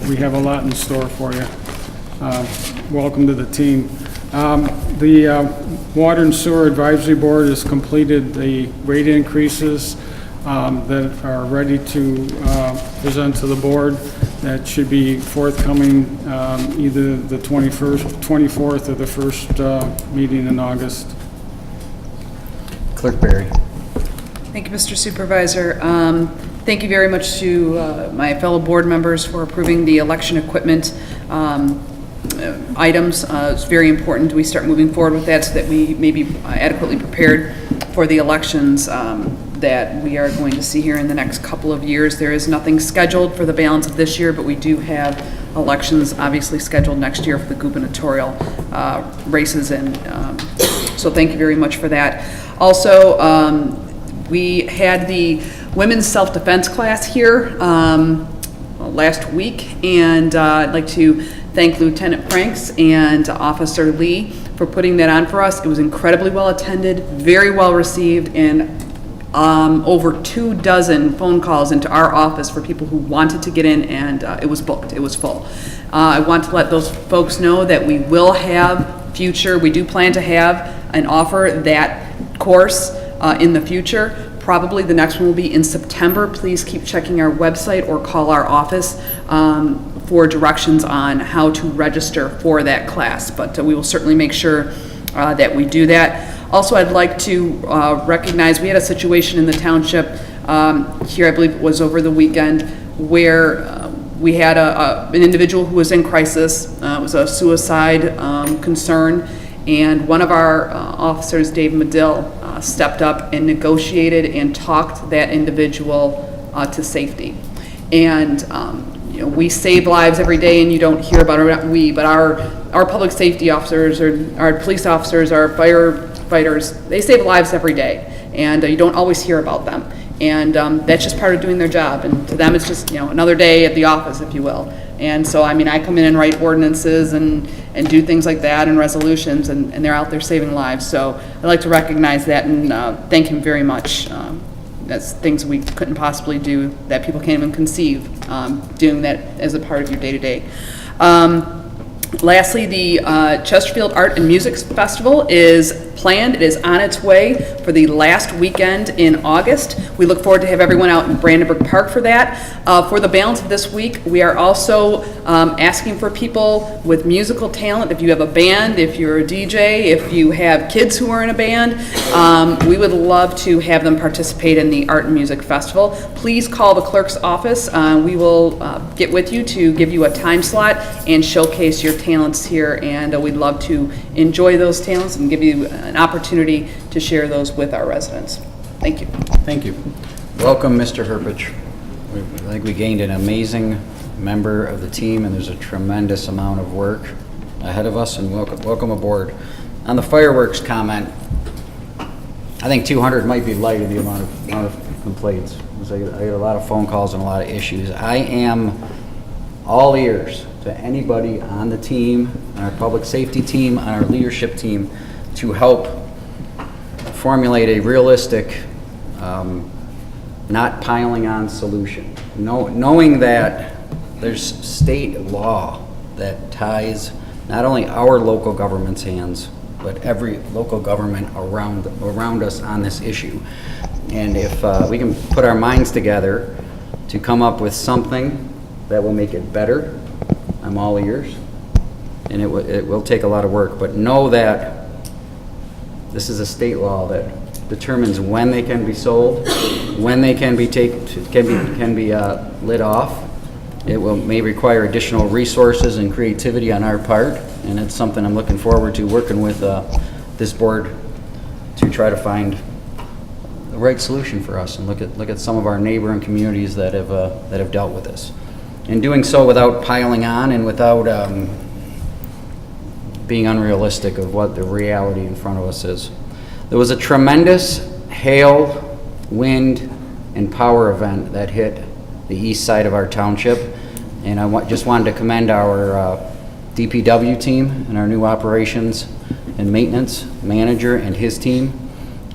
Speaker 12: We have a lot in store for you. Welcome to the team. The Water and Sewer Advisory Board has completed the rate increases that are ready to present to the board. that should be forthcoming either the 24th or the first meeting in August.
Speaker 1: Clerk Barry.
Speaker 3: Thank you, Mr. Supervisor. Thank you very much to my fellow board members for approving the election equipment items. It's very important we start moving forward with that so that we may be adequately prepared for the elections that we are going to see here in the next couple of years. There is nothing scheduled for the balance of this year, but we do have elections obviously scheduled next year for the gubernatorial races, and so thank you very much for that. Also, we had the women's self-defense class here last week, and I'd like to thank Lieutenant Franks and Officer Lee for putting that on for us. It was incredibly well attended, very well received, and over 24 phone calls into our office for people who wanted to get in, and it was booked, it was full. I want to let those folks know that we will have we do plan to have and offer that course in the future. Probably the next one will be in September. Please keep checking our website or call our office for directions on how to register for that class, but we will certainly make sure that we do that. Also, I'd like to recognize we had a situation in the township here, I believe it was over the weekend, where we had an individual who was in crisis. It was a suicide concern, and one of our officers, Dave Medill, stepped up and negotiated and talked that individual to safety. And we save lives every day, and you don't hear about it. Not we, but our public safety officers, or our police officers, our firefighters, they save lives every day, and you don't always hear about them. And that's just part of doing their job. And to them, it's just another day at the office, if you will. And so, I mean, I come in and write ordinances and do things like that and resolutions, and they're out there saving lives. So I'd like to recognize that and thank him very much. That's things we couldn't possibly do, that people can't even conceive, doing that as a part of your day-to-day. Lastly, the Chesterfield Art and Music Festival is planned. It is on its way for the last weekend in August. We look forward to have everyone out in Brandenburg Park for that. For the balance of this week, we are also asking for people with musical talent. If you have a band, if you're a DJ, if you have kids who are in a band, we would love to have them participate in the Art and Music Festival. Please call the clerk's office. We will get with you to give you a time slot and showcase your talents here, and we'd love to enjoy those talents and give you an opportunity to share those with our residents. Thank you.
Speaker 1: Thank you. Welcome, Mr. Herpich. I think we gained an amazing member of the team, and there's a tremendous amount of work ahead of us, and welcome aboard. On the fireworks comment, I think 200 might be light of the amount of complaints. I get a lot of phone calls and a lot of issues. I am all ears to anybody on the team, on our public safety team, on our leadership team, to help formulate a realistic, not piling on solution. Knowing that there's state law that ties not only our local government's hands, but every local government around us on this issue. And if we can put our minds together to come up with something that will make it better, I'm all ears. And it will take a lot of work, but know that this is a state law that determines when they can be sold, when they can be lit off. It may require additional resources and creativity on our part, and it's something I'm looking forward to working with this board to try to find the right solution for us, and look at some of our neighboring communities that have dealt with this, and doing so without piling on and without being unrealistic of what the reality in front of us is. There was a tremendous hail, wind, and power event that hit the east side of our township, and I just wanted to commend our DPW team and our new operations and maintenance manager and his team.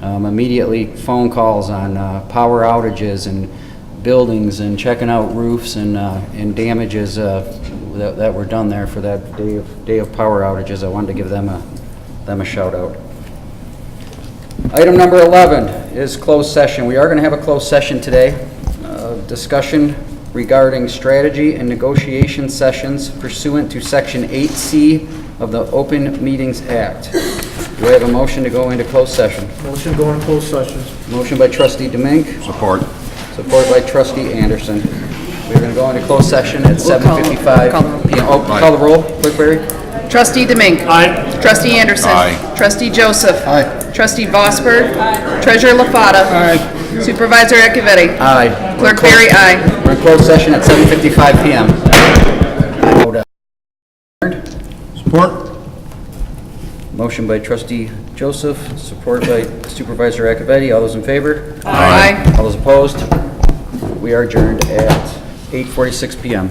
Speaker 1: Immediately phone calls on power outages and buildings and checking out roofs and damages that were done there for that day of power outages. I wanted to give them a shout out. Item number 11 is closed session. We are going to have a closed session today. Discussion regarding strategy and negotiation sessions pursuant to Section 8C of the Open Meetings Act. Do I have a motion to go into closed session?
Speaker 5: Motion to go in closed session.
Speaker 1: Motion by trustee Demink,
Speaker 10: Support.
Speaker 1: support by trustee Anderson. We're going to go into closed session at 7:55 p.m. Oh, call the roll, Clerk Berry?
Speaker 3: Trustee Demink.
Speaker 5: Aye.
Speaker 3: Trustee Anderson.
Speaker 10: Aye.
Speaker 3: Trustee Joseph.
Speaker 1: Aye.
Speaker 3: Trustee Vosberg. Treasurer LaFata.
Speaker 12: Aye.
Speaker 3: Supervisor Echeverri.
Speaker 1: Aye.
Speaker 3: Clerk Berry, aye.
Speaker 1: We're in closed session at 7:55 p.m.
Speaker 4: Support?
Speaker 1: Motion by trustee Joseph, support by Supervisor Echeverri. All those in favor?
Speaker 3: Aye.
Speaker 1: All those opposed? We are adjourned at 8:46 p.m.